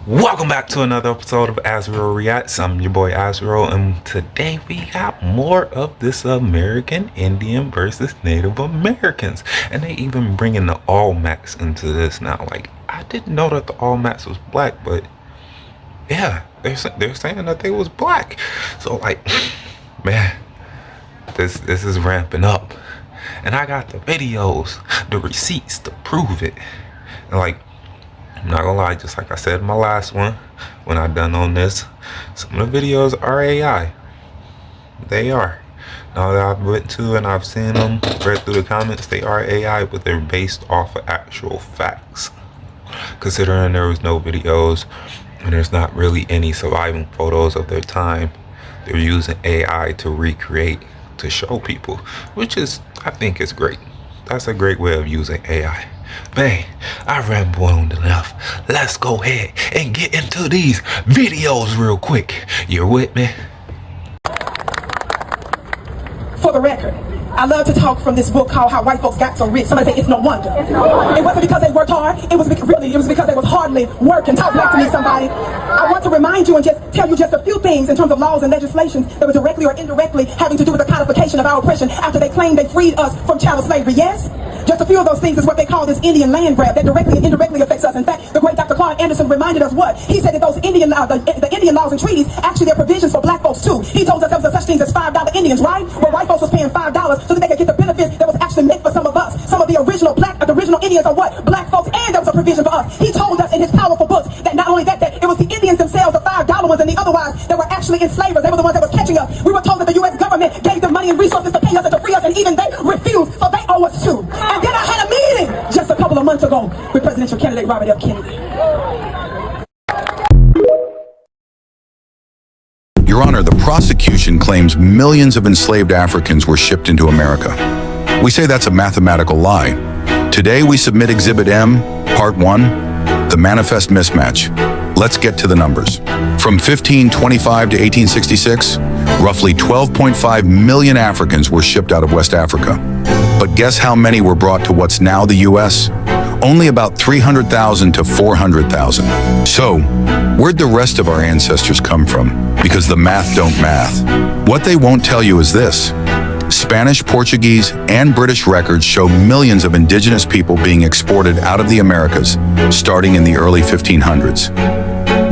Welcome back to another episode of Azrael Reacts. I'm your boy Azrael, and today we got more of this American Indian versus Native Americans. And they even bringing the Olmecs into this now. Like, I didn't know that the Olmecs was black, but yeah, they're saying that they was black. So like, man, this is ramping up. And I got the videos, the receipts to prove it. And like, I'm not gonna lie, just like I said in my last one, when I done on this, some of the videos are AI. They are. Now that I've went to and I've seen them, read through the comments, they are AI, but they're based off of actual facts. Considering there was no videos and there's not really any surviving photos of their time, they're using AI to recreate, to show people, which is, I think is great. That's a great way of using AI. Man, I rambled enough. Let's go ahead and get into these videos real quick. You're with me? For the record, I love to talk from this book called How White Folks Got So Rich. Somebody say it's no wonder. It wasn't because they worked hard. It was because they was hardly working. Talk back to me, somebody. I want to remind you and just tell you just a few things in terms of laws and legislations that were directly or indirectly having to do with the codification of our oppression after they claimed they freed us from chattel slavery. Yes? Just a few of those things is what they call this Indian land grab that directly and indirectly affects us. In fact, the great Dr. Clark Anderson reminded us what? He said that those Indian, the Indian laws and treaties, actually they're provisions for black folks too. He told us there was such things as $5 Indians, right? Where white folks was paying $5 so that they could get the benefits that was actually meant for some of us. Some of the original Indians are what? Black folks, and there was a provision for us. He told us in his powerful books that not only that it was the Indians themselves, the $5 ones and the otherwise, that were actually enslavers. They were the ones that was catching us. We were told that the U.S. government gave them money and resources to pay us and to free us, and even they refused, so they owe us too. And then I had a meeting just a couple of months ago with presidential candidate Robert F. Kennedy. Your Honor, the prosecution claims millions of enslaved Africans were shipped into America. We say that's a mathematical lie. Today we submit Exhibit M, Part 1, the manifest mismatch. Let's get to the numbers. From 1525 to 1866, roughly 12.5 million Africans were shipped out of West Africa. But guess how many were brought to what's now the U.S.? Only about 300,000 to 400,000. So, where'd the rest of our ancestors come from? Because the math don't math. What they won't tell you is this. Spanish, Portuguese, and British records show millions of indigenous people being exported out of the Americas, starting in the early 1500s.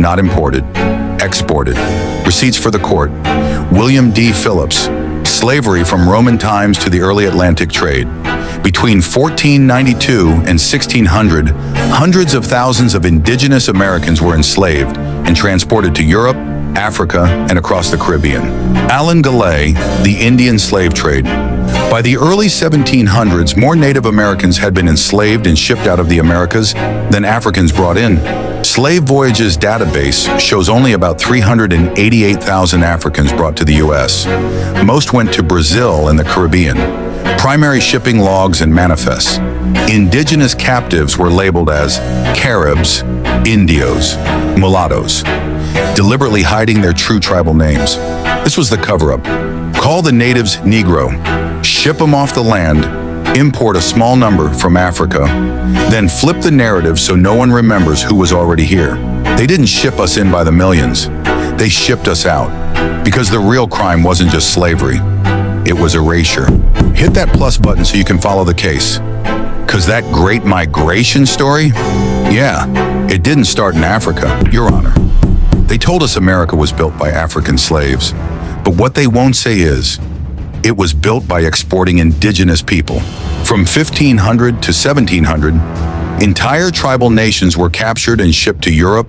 Not imported, exported. Receipts for the court. William D. Phillips. Slavery from Roman times to the early Atlantic trade. Between 1492 and 1600, hundreds of thousands of indigenous Americans were enslaved and transported to Europe, Africa, and across the Caribbean. Alan Gallay, The Indian Slave Trade. By the early 1700s, more Native Americans had been enslaved and shipped out of the Americas than Africans brought in. Slave Voyages database shows only about 388,000 Africans brought to the U.S. Most went to Brazil and the Caribbean. Primary shipping logs and manifests. Indigenous captives were labeled as Caribs, Indios, Mulattoes, deliberately hiding their true tribal names. This was the cover-up. Call the natives Negro, ship them off the land, import a small number from Africa, then flip the narrative so no one remembers who was already here. They didn't ship us in by the millions. They shipped us out. Because the real crime wasn't just slavery. It was erasure. Hit that plus button so you can follow the case. Because that great migration story, yeah, it didn't start in Africa, Your Honor. They told us America was built by African slaves. But what they won't say is, it was built by exporting indigenous people. From 1500 to 1700, entire tribal nations were captured and shipped to Europe,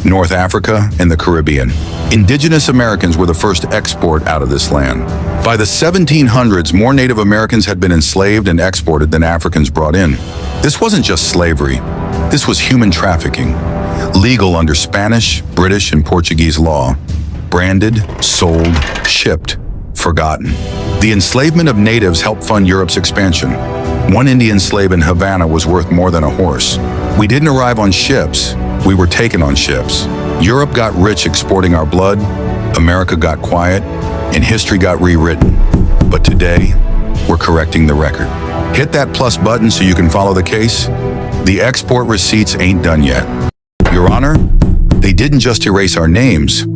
North Africa, and the Caribbean. Indigenous Americans were the first export out of this land. By the 1700s, more Native Americans had been enslaved and exported than Africans brought in. This wasn't just slavery. This was human trafficking, legal under Spanish, British, and Portuguese law. Branded, sold, shipped, forgotten. The enslavement of natives helped fund Europe's expansion. One Indian slave in Havana was worth more than a horse. We didn't arrive on ships, we were taken on ships. Europe got rich exporting our blood, America got quiet, and history got rewritten. But today, we're correcting the record. Hit that plus button so you can follow the case. The export receipts ain't done yet. Your Honor, They didn't just erase our names,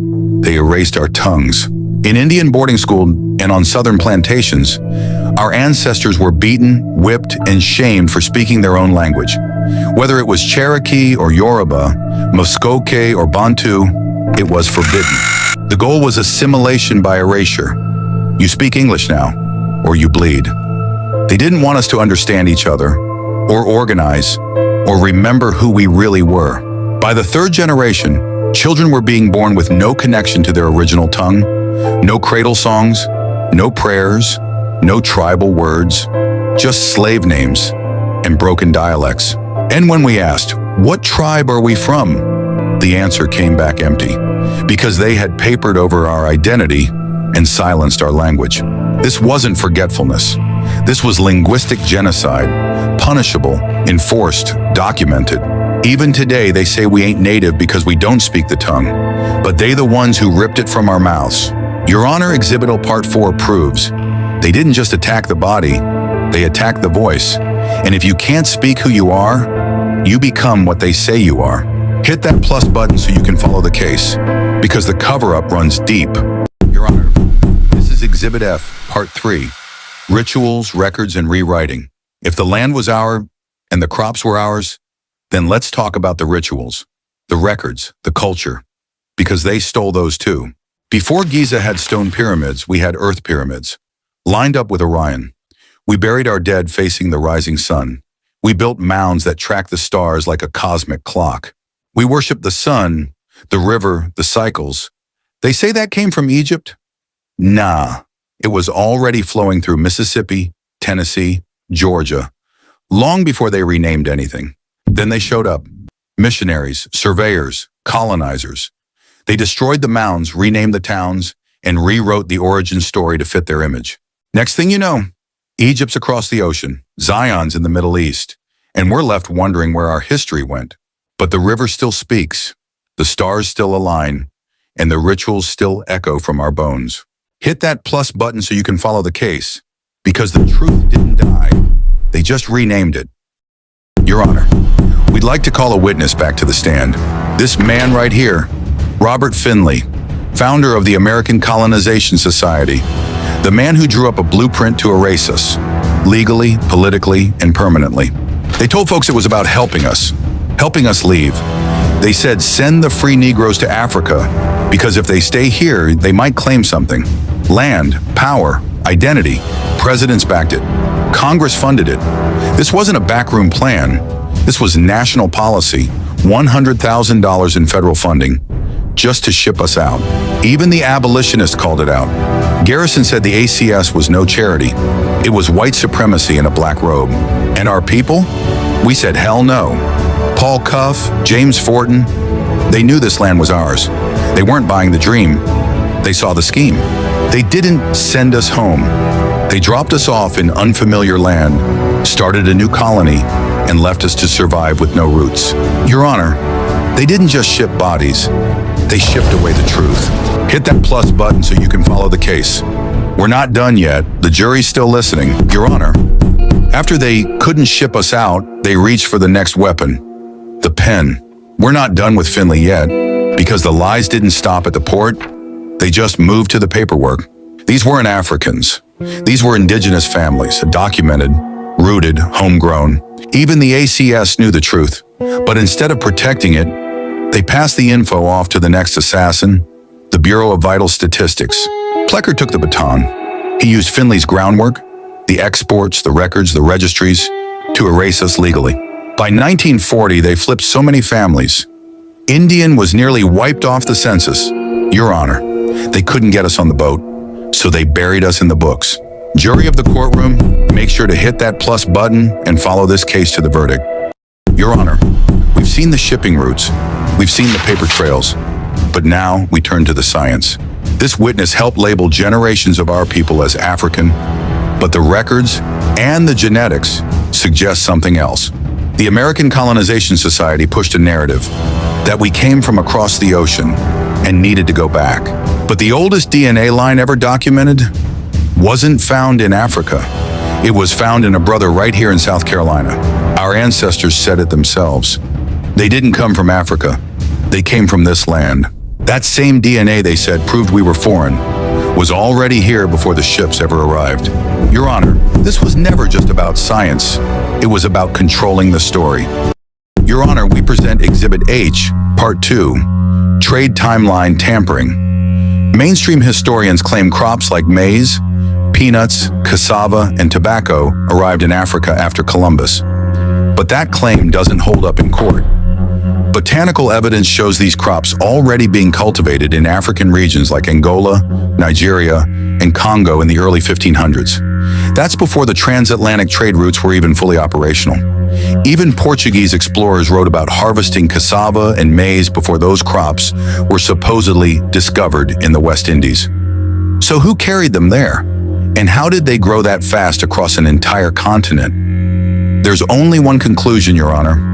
they erased our tongues. In Indian boarding school and on southern plantations, our ancestors were beaten, whipped, and shamed for speaking their own language. Whether it was Cherokee or Yoruba, Muskoke or Bantu, it was forbidden. The goal was assimilation by erasure. You speak English now, or you bleed. They didn't want us to understand each other, or organize, or remember who we really were. By the third generation, children were being born with no connection to their original tongue, no cradle songs, no prayers, no tribal words, just slave names and broken dialects. And when we asked, "What tribe are we from?" the answer came back empty, because they had papered over our identity and silenced our language. This wasn't forgetfulness. This was linguistic genocide, punishable, enforced, documented. Even today, they say we ain't native because we don't speak the tongue, but they the ones who ripped it from our mouths. Your Honor, Exhibit Part 4 proves they didn't just attack the body, they attacked the voice. And if you can't speak who you are, you become what they say you are. Hit that plus button so you can follow the case, because the cover-up runs deep. Your Honor, this is Exhibit F, Part 3, Rituals, Records, and Rewriting. If the land was ours and the crops were ours, then let's talk about the rituals, the records, the culture, because they stole those too. Before Giza had stone pyramids, we had earth pyramids, lined up with Orion. We buried our dead facing the rising sun. We built mounds that tracked the stars like a cosmic clock. We worshiped the sun, the river, the cycles. They say that came from Egypt? Nah, it was already flowing through Mississippi, Tennessee, Georgia, long before they renamed anything. Then they showed up. Missionaries, surveyors, colonizers. They destroyed the mounds, renamed the towns, and rewrote the origin story to fit their image. Next thing you know, Egypt's across the ocean, Zion's in the Middle East, and we're left wondering where our history went. But the river still speaks, the stars still align, and the rituals still echo from our bones. Hit that plus button so you can follow the case, because the truth didn't die. They just renamed it. Your Honor, we'd like to call a witness back to the stand. This man right here, Robert Finley, founder of the American Colonization Society, the man who drew up a blueprint to erase us, legally, politically, and permanently. They told folks it was about helping us leave. They said, send the free Negroes to Africa, because if they stay here, they might claim something. Land, power, identity. Presidents backed it. Congress funded it. This wasn't a backroom plan. This was national policy, $100,000 in federal funding, just to ship us out. Even the abolitionists called it out. Garrison said the ACS was no charity. It was white supremacy in a black robe. And our people? We said hell no. Paul Cuff, James Fortin, they knew this land was ours. They weren't buying the dream. They saw the scheme. They didn't send us home. They dropped us off in unfamiliar land, started a new colony, and left us to survive with no roots. Your Honor, they didn't just ship bodies, they shipped away the truth. Hit that plus button so you can follow the case. We're not done yet. The jury's still listening. Your Honor, after they couldn't ship us out, they reached for the next weapon, the pen. We're not done with Finley yet, because the lies didn't stop at the port. They just moved to the paperwork. These weren't Africans. These were indigenous families, documented, rooted, homegrown. Even the ACS knew the truth, but instead of protecting it, they passed the info off to the next assassin, the Bureau of Vital Statistics. Plecker took the baton. He used Finley's groundwork, the exports, the records, the registries, to erase us legally. By 1940, they flipped so many families. Indian was nearly wiped off the census. Your Honor, they couldn't get us on the boat, so they buried us in the books. Jury of the courtroom, make sure to hit that plus button and follow this case to the verdict. Your Honor, we've seen the shipping routes, we've seen the paper trails, but now we turn to the science. This witness helped label generations of our people as African, but the records and the genetics suggest something else. The American Colonization Society pushed a narrative that we came from across the ocean and needed to go back. But the oldest DNA line ever documented wasn't found in Africa. It was found in a brother right here in South Carolina. Our ancestors said it themselves. They didn't come from Africa. They came from this land. That same DNA they said proved we were foreign was already here before the ships ever arrived. Your Honor, this was never just about science. It was about controlling the story. Your Honor, we present Exhibit H, Part 2, Trade Timeline Tampering. Mainstream historians claim crops like maize, peanuts, cassava, and tobacco arrived in Africa after Columbus. But that claim doesn't hold up in court. Botanical evidence shows these crops already being cultivated in African regions like Angola, Nigeria, and Congo in the early 1500s. That's before the transatlantic trade routes were even fully operational. Even Portuguese explorers wrote about harvesting cassava and maize before those crops were supposedly discovered in the West Indies. So who carried them there? And how did they grow that fast across an entire continent? There's only one conclusion, Your Honor.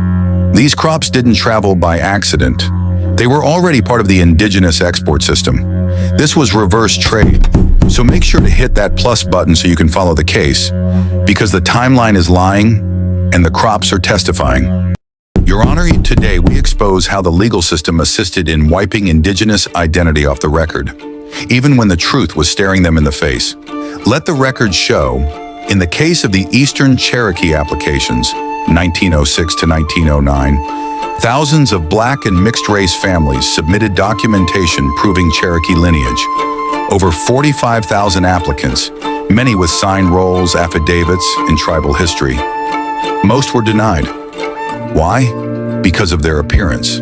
These crops didn't travel by accident. They were already part of the indigenous export system. This was reverse trade. So make sure to hit that plus button so you can follow the case, because the timeline is lying and the crops are testifying. Your Honor, today we expose how the legal system assisted in wiping indigenous identity off the record, even when the truth was staring them in the face. Let the record show, in the case of the Eastern Cherokee applications, 1906 to 1909, thousands of black and mixed-race families submitted documentation proving Cherokee lineage. Over 45,000 applicants, many with signed rolls, affidavits, and tribal history. Most were denied. Why? Because of their appearance,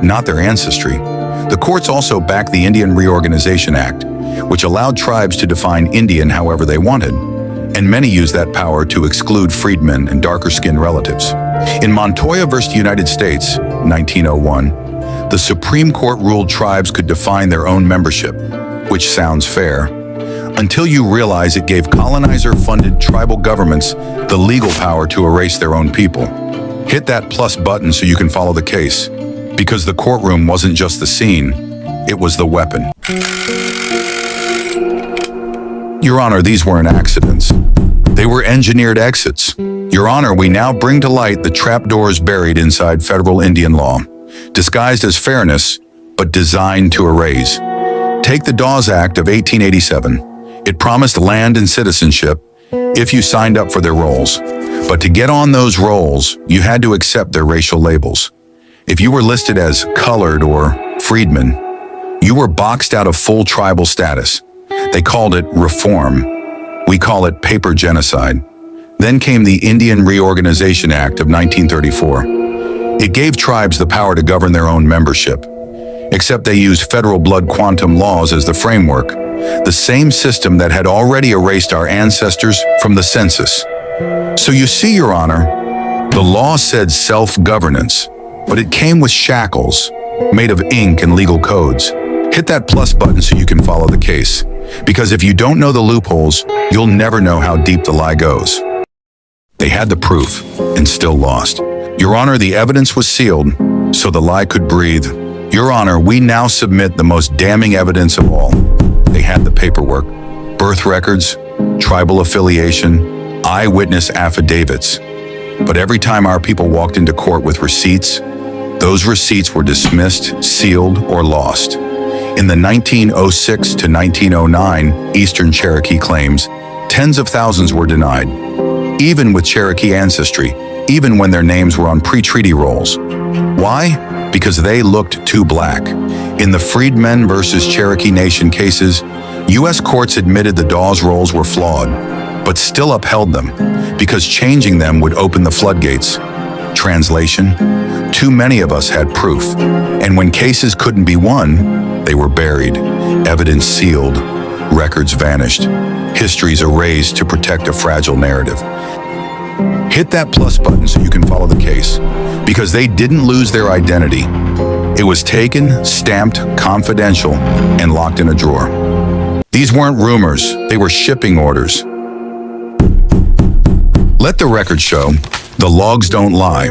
not their ancestry. The courts also backed the Indian Reorganization Act, which allowed tribes to define Indian however they wanted. And many used that power to exclude freedmen and darker-skinned relatives. In Montoya v. United States, 1901, the Supreme Court ruled tribes could define their own membership, which sounds fair, until you realize it gave colonizer-funded tribal governments the legal power to erase their own people. Hit that plus button so you can follow the case, because the courtroom wasn't just the scene, it was the weapon. Your Honor, these weren't accidents. They were engineered exits. Your Honor, we now bring to light the trapdoors buried inside federal Indian law, disguised as fairness, but designed to erase. Take the Dawes Act of 1887. It promised land and citizenship if you signed up for their rolls. But to get on those rolls, you had to accept their racial labels. If you were listed as colored or freedman, you were boxed out of full tribal status. They called it reform. We call it paper genocide. Then came the Indian Reorganization Act of 1934. It gave tribes the power to govern their own membership, except they used federal blood quantum laws as the framework, the same system that had already erased our ancestors from the census. So you see, Your Honor, the law said self-governance, but it came with shackles made of ink and legal codes. Hit that plus button so you can follow the case, because if you don't know the loopholes, you'll never know how deep the lie goes. They had the proof and still lost. Your Honor, the evidence was sealed so the lie could breathe. Your Honor, we now submit the most damning evidence of all. They had the paperwork, birth records, tribal affiliation, eyewitness affidavits. But every time our people walked into court with receipts, those receipts were dismissed, sealed, or lost. In the 1906 to 1909 Eastern Cherokee claims, tens of thousands were denied, even with Cherokee ancestry, even when their names were on pre-treaty rolls. Why? Because they looked too black. In the Freedmen versus Cherokee Nation cases, U.S. courts admitted the Dawes rolls were flawed, but still upheld them, because changing them would open the floodgates. Translation: too many of us had proof, and when cases couldn't be won, they were buried, evidence sealed, records vanished, histories erased to protect a fragile narrative. Hit that plus button so you can follow the case, because they didn't lose their identity. It was taken, stamped, confidential, and locked in a drawer. These weren't rumors, they were shipping orders. Let the record show, the logs don't lie.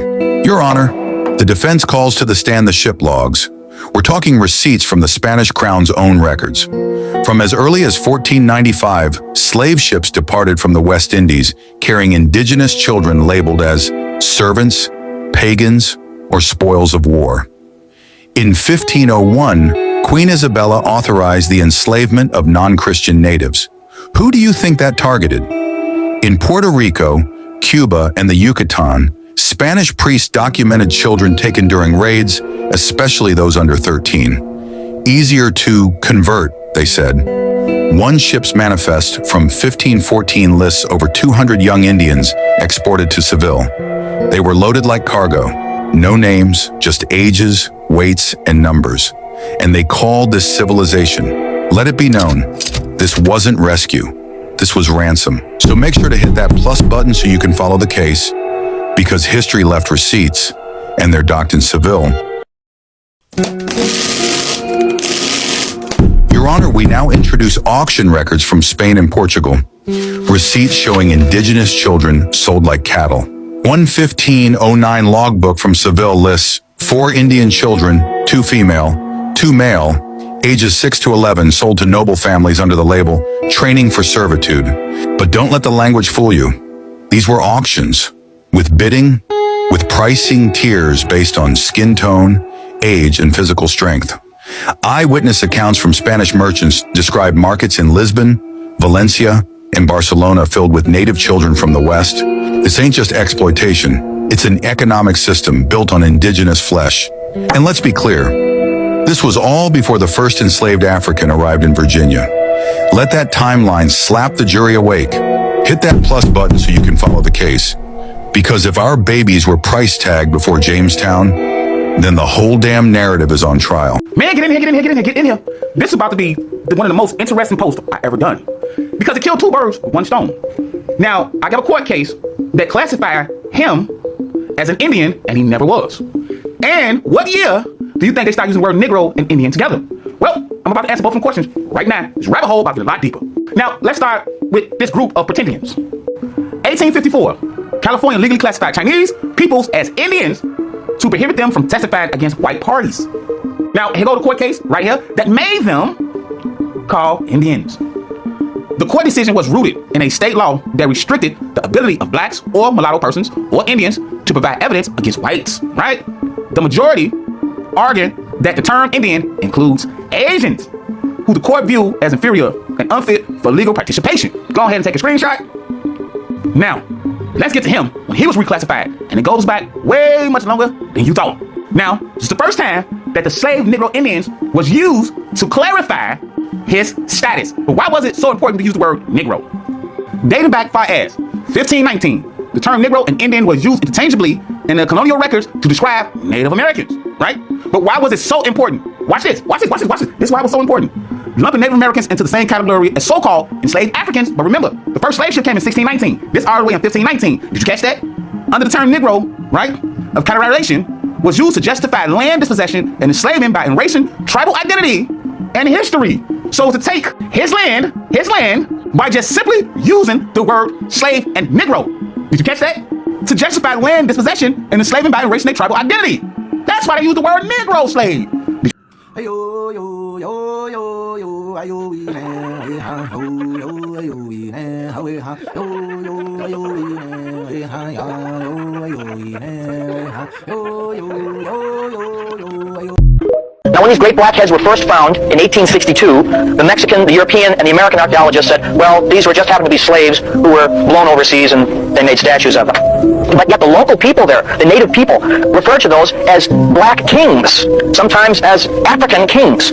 Your Honor, the defense calls to the stand the ship logs. We're talking receipts from the Spanish Crown's own records. From as early as 1495, slave ships departed from the West Indies carrying indigenous children labeled as servants, pagans, or spoils of war. In 1501, Queen Isabella authorized the enslavement of non-Christian natives. Who do you think that targeted? In Puerto Rico, Cuba, and the Yucatan, Spanish priests documented children taken during raids, especially those under 13. Easier to convert, they said. One ship's manifest from 1514 lists over 200 young Indians exported to Seville. They were loaded like cargo, no names, just ages, weights, and numbers. And they called this civilization. Let it be known, this wasn't rescue, this was ransom. So make sure to hit that plus button so you can follow the case, because history left receipts, and they're docked in Seville. Your Honor, we now introduce auction records from Spain and Portugal. Receipts showing indigenous children sold like cattle. 11509 logbook from Seville lists 4 Indian children, 2 female, 2 male, ages 6 to 11 sold to noble families under the label training for servitude. But don't let the language fool you. These were auctions, with bidding, with pricing tiers based on skin tone, age, and physical strength. Eyewitness accounts from Spanish merchants describe markets in Lisbon, Valencia, and Barcelona filled with native children from the West. This ain't just exploitation. It's an economic system built on indigenous flesh. And let's be clear, this was all before the first enslaved African arrived in Virginia. Let that timeline slap the jury awake. Hit that plus button so you can follow the case. Because if our babies were price tagged before Jamestown, then the whole damn narrative is on trial. Man, get in here, get in here, get in here, get in here. This is about to be one of the most interesting posts I ever done. Because it killed 2 birds with 1 stone. Now, I got a court case that classified him as an Indian, and he never was. And what year do you think they started using the word Negro and Indian together? Well, I'm about to answer both of them questions right now. This rabbit hole about to get a lot deeper. Now, let's start with this group of pretendians. 1854, California legally classified Chinese peoples as Indians to prohibit them from testifying against white parties. Now, here go the court case right here that made them called Indians. The court decision was rooted in a state law that restricted the ability of blacks or mulatto persons or Indians to provide evidence against whites, right? The majority argued that the term Indian includes Asians, who the court viewed as inferior and unfit for legal participation. Go ahead and take a screenshot. Now, let's get to him when he was reclassified, and it goes back way much longer than you thought. Now, this is the first time that the slave Negro Indians was used to clarify his status. But why was it so important to use the word Negro? Dating back far as 1519, the term Negro and Indian was used interchangeably in the colonial records to describe Native Americans, right? But why was it so important? Watch this, watch this, watch this, watch this. This is why it was so important. Lumping Native Americans into the same category as so-called enslaved Africans. But remember, the first slave ship came in 1619. This all the way in 1519. Did you catch that? Under the term Negro, right, of categorization, was used to justify land dispossession and enslavement by erasing tribal identity and history. So to take his land, by just simply using the word slave and Negro. Did you catch that? To justify land dispossession and enslavement by erasing their tribal identity. That's why they use the word Negro slave. Now, when these great blackheads were first found in 1862, the Mexican, the European, and the American archaeologists said, well, these were just happened to be slaves who were blown overseas and they made statues of them. But yet the local people there, the native people, referred to those as black kings, sometimes as African kings.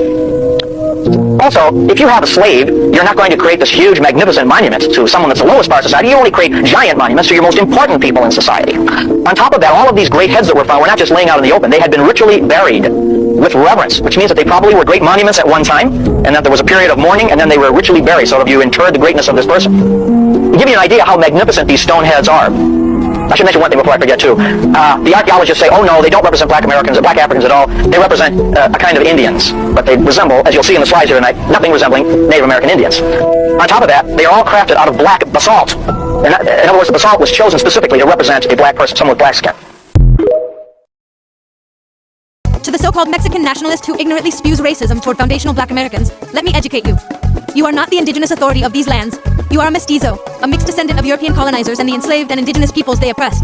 Also, if you have a slave, you're not going to create this huge, magnificent monument to someone that's the lowest part of society. You only create giant monuments to your most important people in society. On top of that, all of these great heads that were found were not just laying out in the open. They had been ritually buried with reverence, which means that they probably were great monuments at one time, and that there was a period of mourning, and then they were ritually buried, so that you interred the greatness of this person. To give you an idea how magnificent these stone heads are, I should mention one thing before I forget too. The archaeologists say, oh no, they don't represent black Americans or black Africans at all. They represent a kind of Indians. But they resemble, as you'll see in the slides here tonight, nothing resembling Native American Indians. On top of that, they are all crafted out of black basalt. In other words, the basalt was chosen specifically to represent a black person, someone with black skin. To the so-called Mexican nationalist who ignorantly spews racism toward foundational black Americans, let me educate you. You are not the indigenous authority of these lands. You are a mestizo, a mixed descendant of European colonizers and the enslaved and indigenous peoples they oppressed.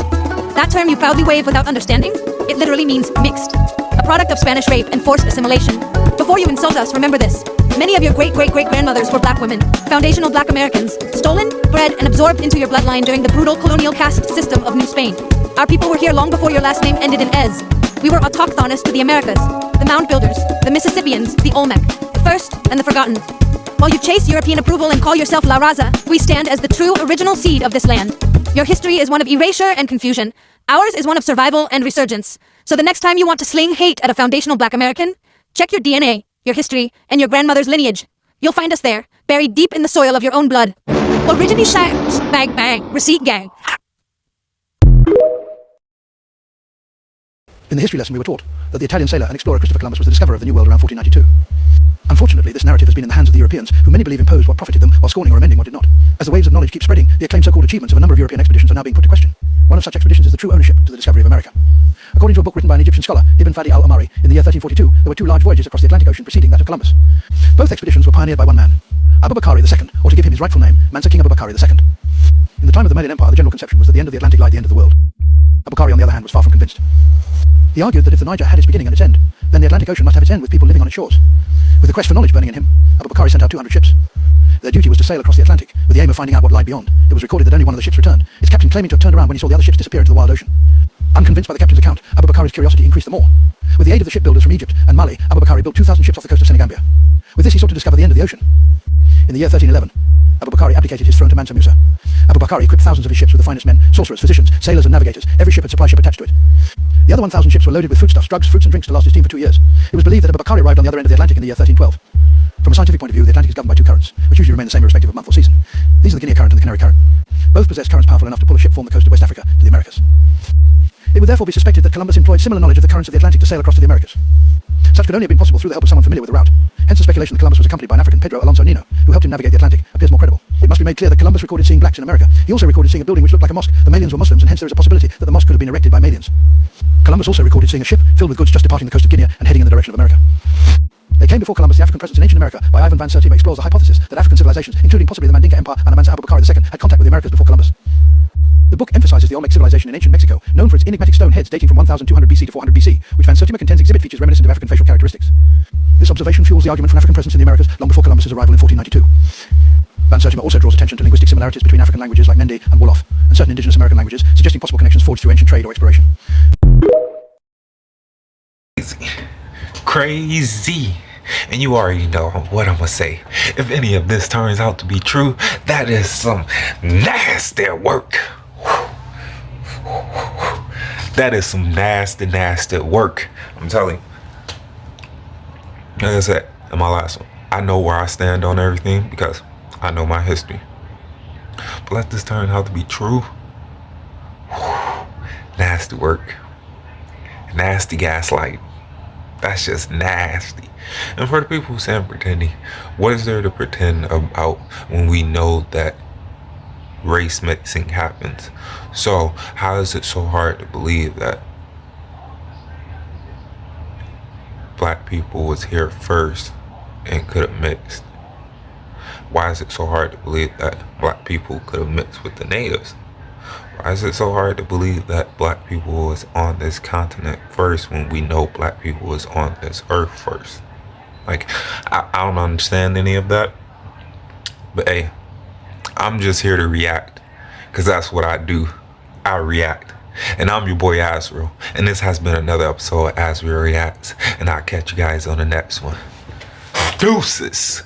That term you proudly wave without understanding, it literally means mixed. A product of Spanish rape and forced assimilation. Before you insult us, remember this. Many of your great-great-great-grandmothers were black women, foundational black Americans, stolen, bred, and absorbed into your bloodline during the brutal colonial caste system of New Spain. Our people were here long before your last name ended in "ez." We were autochthonous to the Americas, the Mound Builders, the Mississippians, the Olmec, the first and the forgotten. While you chase European approval and call yourself La Raza, we stand as the true original seed of this land. Your history is one of erasure and confusion. Ours is one of survival and resurgence. So the next time you want to sling hate at a foundational black American, check your DNA, your history, and your grandmother's lineage. You'll find us there, buried deep in the soil of your own blood. Originally bang bang, receipt gang. In the history lesson we were taught that the Italian sailor and explorer Christopher Columbus was the discoverer of the New World around 1492. Unfortunately, this narrative has been in the hands of the Europeans, who many believe imposed what profited them while scorning or amending what did not. As the waves of knowledge keep spreading, the acclaimed so-called achievements of a number of European expeditions are now being put to question. One of such expeditions is the true ownership to the discovery of America. According to a book written by an Egyptian scholar, Ibn Fadi al-Amari, in the year 1342, there were two large voyages across the Atlantic Ocean preceding that of Columbus. Both expeditions were pioneered by one man, Abu Bakr II, or to give him his rightful name, Mansa King Abu Bakr II. In the time of the Malian Empire, the general conception was that the end of the Atlantic lied the end of the world. Abu Bakr, on the other hand, was far from convinced. He argued that if the Niger had its beginning and its end, then the Atlantic Ocean must have its end with people living on its shores. With the quest for knowledge burning in him, Abu Bakr sent out 200 ships. Their duty was to sail across the Atlantic with the aim of finding out what lied beyond. It was recorded that only one of the ships returned, its captain claiming to have turned around when he saw the other ships disappear into the wild ocean. Unconvinced by the captain's account, Abu Bakr's curiosity increased the more. With the aid of the shipbuilders from Egypt and Mali, Abu Bakr built 2,000 ships off the coast of Senegambia. With this he sought to discover the end of the ocean. In the year 1311, Abu Bakr abdicated his throne to Mansa Musa. Abu Bakr equipped thousands of his ships with the finest men, sorcerers, physicians, sailors and navigators. Every ship had supply ship attached to it. The other 1,000 ships were loaded with foodstuffs, drugs, fruits and drinks to last his team for 2 years. It was believed that Abu Bakr arrived on the other end of the Atlantic in the year 1312. From a scientific point of view, the Atlantic is governed by two currents, which usually remain the same irrespective of month or season. These are the Guinea current and the Canary current. Both possess currents powerful enough to pull a ship from the coast of West Africa to the Americas. It would therefore be suspected that Columbus employed similar knowledge of the currents of the Atlantic to sail across to the Americas. Such could only have been possible through the help of someone familiar with the route. Hence the speculation that Columbus was accompanied by an African, Pedro Alonso Nino, who helped him navigate the Atlantic, appears more credible. It must be made clear that Columbus recorded seeing blacks in America. He also recorded seeing a building which looked like a mosque. The Malians were Muslims, and hence there is a possibility that the mosque could have been erected by Malians. Columbus also recorded seeing a ship filled with goods just departing the coast of Guinea and heading in the direction of America. They came before Columbus. The African presence in ancient America by Ivan Van Sertima explores the hypothesis that African civilizations, including possibly the Mandinka Empire and Mansa Abu Bakr II, had contact with the Americas before Columbus. The book emphasizes the Olmec civilization in ancient Mexico, known for its enigmatic stone heads dating from 1200 BC to 400 BC, which Van Sertima contends exhibit features reminiscent of African facial characteristics. This observation fuels the argument for an African presence in the Americas long before Columbus's arrival in 1492. Van Sertima also draws attention to linguistic similarities between African languages like Mende and Wolof, and certain indigenous American languages, suggesting possible connections forged through ancient trade or exploration. Crazy. And you already know what I'm gonna say. If any of this turns out to be true, that is some nasty work. That is some nasty work. I'm telling you. Like I said in my last one, I know where I stand on everything because I know my history. But let this turn out to be true. Nasty work. Nasty gaslight. That's just nasty. And for the people who say I'm pretending, what is there to pretend about when we know that race mixing happens? So how is it so hard to believe that black people was here first and could have mixed? Why is it so hard to believe that black people could have mixed with the natives? Why is it so hard to believe that black people was on this continent first when we know black people was on this earth first? Like, I don't understand any of that. But hey, I'm just here to react, because that's what I do. I react. And I'm your boy Azrael, and this has been another episode of Azrael Reacts, and I'll catch you guys on the next one. Deuces.